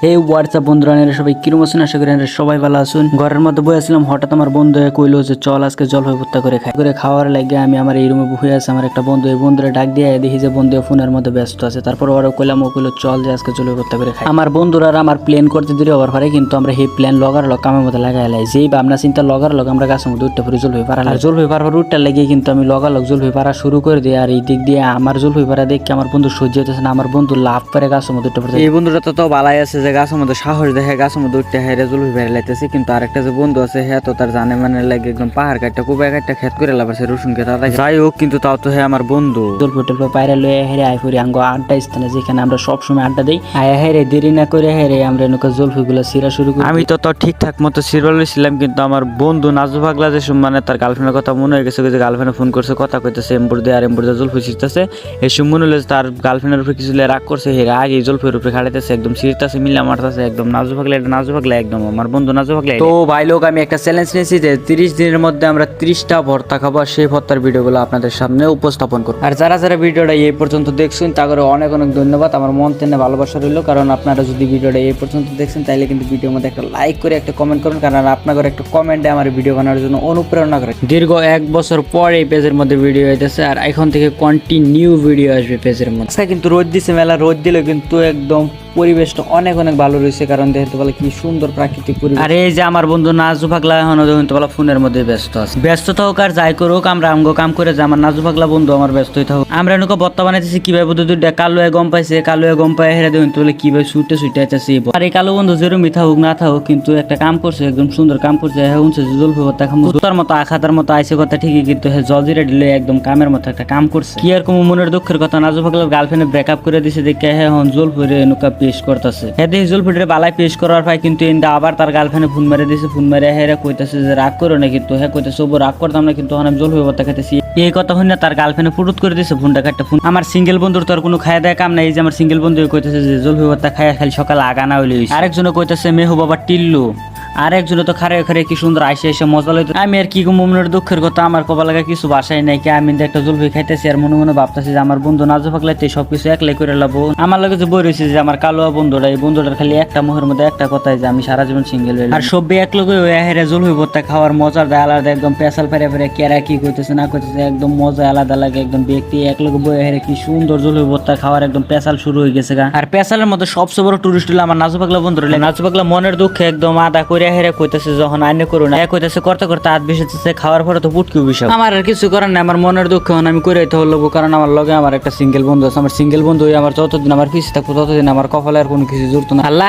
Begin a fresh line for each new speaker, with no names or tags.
হে WhatsApp বন্ধুরা, এরা সবাই কিরম আছেন? আশা করি এরা সবাই ভালো আছেন। ঘরের মধ্যে বসেছিলাম, হঠাৎ আমার বন্ধু কইলো যে চল আজকে জলপাই ভর্তা করে খাওয়ার লাগে আমি আমার এই রুমে বসে আছি। আমার একটা বন্ধু, এই বন্ধুরা ডাক দিয়ে দেখি যে বন্ধু ফোনের মধ্যে ব্যস্ত আছে। তারপর ওরা কইলাম, ও কইলো চল যে আজকে জলপাই ভর্তা করে খাই। আমার বন্ধুরা আমরা প্ল্যান করতে দেরি হওয়ার পরে কিন্তু আমরা এই প্ল্যান লগার লগ কামের মধ্যে লাগাই লাই। যেই ভাবনা চিন্তা লগার লগ আমরা গাছের মধ্যে উঠতে পারি জলপাই পারা। আর জলপাই পারার উঠটা লাগিয়ে কিন্তু আমি লগালগ জলপাই পারা শুরু করে দিই। আর এই দিক দিয়ে আমার জলপাই পারা দেখে আমার বন্ধু সহ্য হইতেছে না, আমার বন্ধু লাভ করে গাছের মধ্যে উঠতে পারে। এই বন্ধুটা তো ভালাই আছে যে গাছের মধ্যে সাহস দেখে গাছের মধ্যে উঠতে হেরে জলপাই বেড়ে লাইতেছে। কিন্তু আরেকটা যে বন্ধু আছে হ্যাঁ তো তার জানে মানে লাগে একদম পাহাড় কাটটা কুবাই কাটটা খেত করে লাভাছে রসুন খেত। যাই হোক কিন্তু তাও তো হ্যাঁ আমার বন্ধু জলপাই টলপাই পায়রা লয়ে হেরে আই করি আঙ্গ আড্ডা স্থানে, যেখানে আমরা সবসময় আড্ডা দিই। আয়া হেরে দেরি না করে হেরে আমরা নৌকা জলপাই গুলো সিরা শুরু করি। আমি তো ঠিকঠাক মতো সিরবাল ছিলাম, কিন্তু আমার বন্ধু নাজু পাগলা যে মানে তার গার্লফ্রেন্ডের কথা মনে হয়ে গেছে যে গার্লফ্রেন্ডে ফোন করছে, কথা কইতেছে এম্বুর দিয়ে আর এম্বুর দিয়ে জলপাই ছিটতেছে। এসব মনে হলে তার গার্লফ্রেন্ডের উপরে কিছু রাগ করছে, হেরে আগে জলপাইয়ের উপরে খাড়াইতেছে, একদম সিরতেছে, মিলা মারতেছে, একদম নাজু পাগলা। এটা নাজু পাগলা একদম আমার বন্ধু নাজু পাগলা। তো ভাই লোক আমি একটা চ্যালেঞ্জ নিয়েছি যে 30 দিনের মধ্যে আমরা 30টা ভর্তা খাবো। সেই ভর্তার ভিডিওগুলো আপনাদের সামনে উপস্থাপন করবো। আর যারা যারা ভিডিওটা এই পর্যন্ত দেখছেন তাদের অনেক অনেক ধন্যবাদ, আমার মন থেকে ভালোবাসা রইল। কারণ আপনারা যদি ভিডিওটা এই পর্যন্ত দেখছেন তাহলে কিন্তু ভিডিওর মধ্যে একটা লাইক করে একটা কমেন্ট করুন, কারণ আপনাদের একটা কমেন্টে আমার ভিডিও বানানোর জন্য অনুপ্রেরণা করে। দীর্ঘ 1 বছর পর এই পেজের মধ্যে ভিডিও হইতেছে, আর এখন থেকে কন্টিনিউ ভিডিও আসবে পেজের মধ্যে। আজকে কিন্তু রোদ দিছে মেলা, রোদ দিলে কিন্তু একদম পরিবেশটা অনেক অনেক ভালো রয়েছে, কারণ দেখতে পেলে কি সুন্দর প্রাকৃতিক পরিবেশ। আর এই যে আমার বন্ধু নাজু পাগলা এখনো দেখতে পেলে ফোনের মধ্যে ব্যস্ত আছে। ব্যস্ত থাকুক আর যাই করুক, আমরা আমগো কাম করে যে আমার নাজু পাগলা বন্ধু আমার ব্যস্ত হয়ে থাকুক। আমরা এনুকা ভর্তা বানাইতেছি কিভাবে দুইটা কালো গম পাইছে, কালো গম পাই হেরে দেখুন বলে কিভাবে ছুটে আইতেছে। আর এই কালো বন্ধু যেরকম থাকুক না থাকুক কিন্তু একটা কাম করছে, একদম সুন্দর কাম করছে। হ্যাঁ শুনছে জলপাই ভর্তা খামু তার মতো আখাতার মতো আইসে কথা ঠিকই, কিন্তু হ্যাঁ জলজিরা দিলে একদম কামের মতো একটা কাম করছে। কি আর কোনো মনের দুঃখের কথা, নাজু পাগলার গার্লফ্রেন্ড ব্রেকআপ করে দিছে দেখে হ্যাঁ জলপাই এনুকা পেশ করতেছে। হ্যাঁ দেখি জলপাইটা বালাই পেশ করার পাই, কিন্তু ইন্দা আবার তার গার্লফ্রেন্ডে ফোন মেরে দিছে। ফোন মেরে হ্যাঁ কইতেছে যে রাগ করো না, কিন্তু হ্যাঁ কইতেছে ও রাগ করতাম না, কিন্তু আমি জলপাই ভর্তা খাইতেছি। এই কথা শুনে তার গার্লফ্রেন্ডে ফুরুত করে দিছে ফোনটা কাটতে। ফোন আমার সিঙ্গেল বন্ধুর তোর কোনো খায় দেয় কাম নাই। এই যে আমার সিঙ্গেল বন্ধু কইতেছে যে জলপাই ভর্তা খায় খালি সকালে আগানা হইলে। আরেকজনে কইতেছে মেহু বাবা টিল্লু। আরেকজনে তো খারে খারে কি সুন্দর আইসে এসে মজা লইতে। আমি আর কি মনের দুঃখের কথা, আমার কপাল লাগা কিছু বাসায় নাই কি। আমি একটা জলপাই খাইতেছি আর মনে মনে ভাবতেছি যে আমার বন্ধু নাজু পাগলাতে সবকিছু একলাই করে লাবো। আমার লাগে যে বই রয়েছে যে আমার কালো বন্ধুটা, এই বন্ধুটার খালি একটা মুখের মধ্যে একটা কথাই যে আমি সারা জীবন সিঙ্গেল হইলাম। আর সবই এক লগে হেরে জলপাই ভর্তা খাওয়ার মজার দেয় আলাদা, একদম পেশাল ফেরে ফেরে কেরা কি কইতেছে না কইতেছে একদম মজা আলাদা লাগে। একদম ব্যক্তি এক লগে বই হেরে কি সুন্দর জলপাই ভর্তা খাওয়ার একদম পেশাল শুরু হয়ে গেছে গা। আর পেশালের মধ্যে সবচেয়ে বড় টুরিস্ট হলো আমার নাজু পাগলা বন্ধু। নাজু পাগলা মনের দুঃখে একদম আদা করে হেরে কইতেছে যখন আইনে করুন কইতেছে করতে করতে হাত বিষেছে, খাওয়ার পরে তো পুটকি বিষয়। আমার আর কিছু করার নাই, আমার মনের দুঃখ আমি করে হলো, কারণ আমার লগে আমার একটা সিঙ্গেল বন্ধু আছে। আমার সিঙ্গেল বন্ধু আমার যতদিন আমার পিছিয়ে থাকবো ততদিন আমার কপালে আর কোনো কিছু জুড়তো না। আল্লাহ